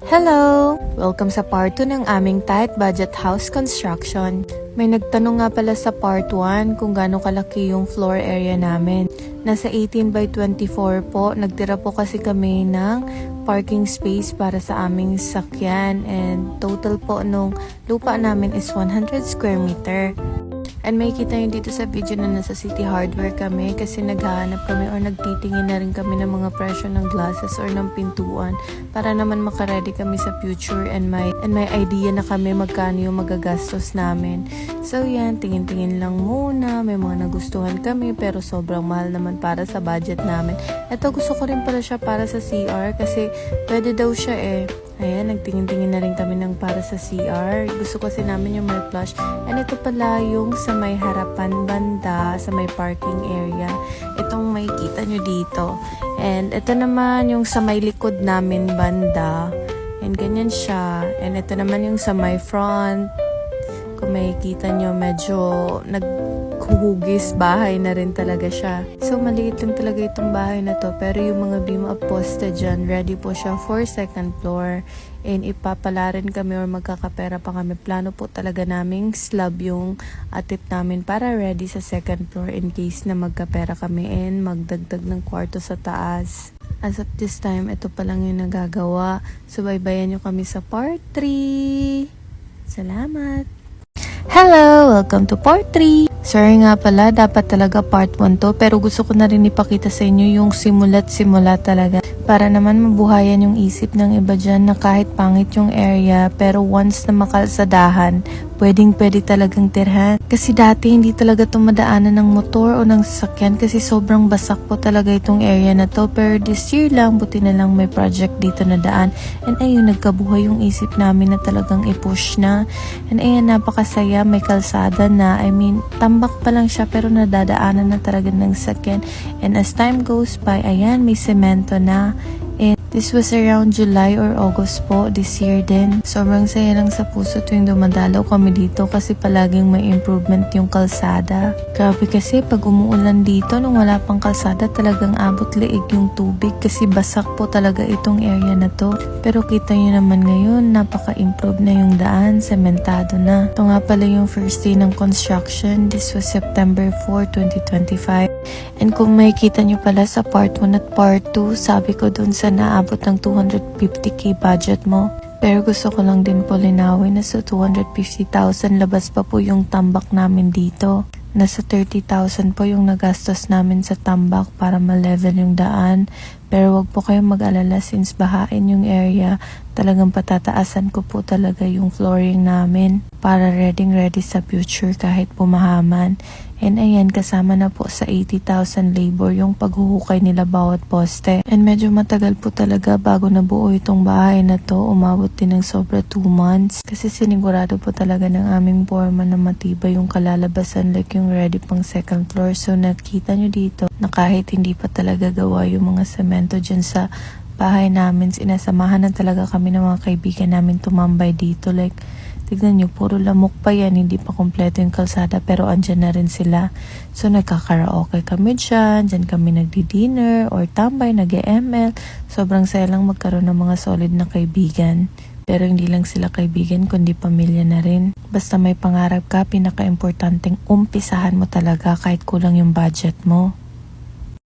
Hello! Welcome sa part 2 ng aming tight budget house construction. May nagtanong nga pala sa part 1 kung gaano kalaki yung floor area namin. Nasa 18 by 24 po. Nagtira po kasi kami ng parking space para sa aming sakyan. And total po nung lupa namin is 100 square meter. And may kita nyo dito sa video na nasa City Hardware kami kasi naghahanap kami or nagtitingin na rin kami ng mga presyo ng glasses or ng pintuan para naman makaredy kami sa future and may idea na kami magkano yung magagastos namin. So yan, tingin-tingin lang muna, may mga nagustuhan kami pero sobrang mahal naman para sa budget namin. Ito gusto ko rin pala siya para sa CR kasi pwede daw siya eh. Ayan, nagtingin-tingin na rin kami ng para sa CR. Gusto kasi namin yung may flush. And ito pala yung sa may harapan banda, sa may parking area. Itong makikita nyo dito. And ito naman yung sa may likod namin banda. And ganyan siya. And ito naman yung sa may front. Kung makikita nyo, medyo naghuhugis bahay na rin talaga siya. So, maliit lang talaga itong bahay na to. Pero yung mga beam of poste dyan, ready po siya for second floor. And ipapala rin kami or magkakapera pa kami. Plano po talaga naming slab yung atip namin para ready sa second floor in case na magkapera kami and magdagdag ng kwarto sa taas. As of this time, ito pa lang yung nagagawa. So, baybayan nyo kami sa part 3. Salamat! Hello! Welcome to part 3! Sorry nga pala, dapat talaga part 1 to pero gusto ko na rin ipakita sa inyo yung simula't simula talaga para naman mabuhayan yung isip ng iba dyan na kahit pangit yung area pero once na makalsadahan, pwede talagang tirhan. Kasi dati hindi talaga tumadaanan ng motor o ng sasakyan kasi sobrang basak po talaga itong area na to pero this year lang, buti na lang may project dito na daan and ayun, nagkabuhay yung isip namin na talagang i-push na and ayun, napakasaya, may kalsada na, tambak pa lang siya pero nadadaanan na talaga ng sakyan and as time goes by, ayan, may semento na. And this was around July or August po this year din. Sobrang saya lang sa puso tuwing dumadalaw kami dito kasi palaging may improvement yung kalsada. Grabe kasi pag umuulan dito nung wala pang kalsada talagang abot liig yung tubig kasi basak po talaga itong area na to. Pero kita nyo naman ngayon napaka-improve na yung daan, sementado na. Ito nga pala yung first day ng construction. This was September 4, 2025. And kung makikita nyo pala sa part 1 at part 2, sabi ko dun sa naabot ng 250k budget mo. Pero gusto ko lang din po linawin na sa 250,000 labas pa po yung tambak namin dito. Nasa 30,000 po yung nagastos namin sa tambak para ma-level yung daan. Pero wag po kayong mag-alala since bahain yung area. Talagang patataasan ko po talaga yung flooring namin para ready sa future kahit pumahaman. And ayan, kasama na po sa 80,000 labor yung paghuhukay nila bawat poste. And medyo matagal po talaga bago nabuo itong bahay na to. Umabot din ng sobra 2 months. Kasi sinigurado po talaga ng aming foreman na matibay yung kalalabasan like yung ready pang second floor. So nakita nyo dito na kahit hindi pa talaga gawa yung mga semento dyan sa bahay namin, sinasamahan na talaga kami ng mga kaibigan namin tumambay dito. Like, tignan nyo, puro lamok pa yan, hindi pa kompleto yung kalsada pero andyan na rin sila. So nagkakaraoke kami dyan kami nagdi-dinner or tambay, nag-ML. Sobrang saya lang magkaroon ng mga solid na kaibigan. Pero hindi lang sila kaibigan kundi pamilya na rin. Basta may pangarap ka, pinaka-importanteng umpisahan mo talaga kahit kulang yung budget mo.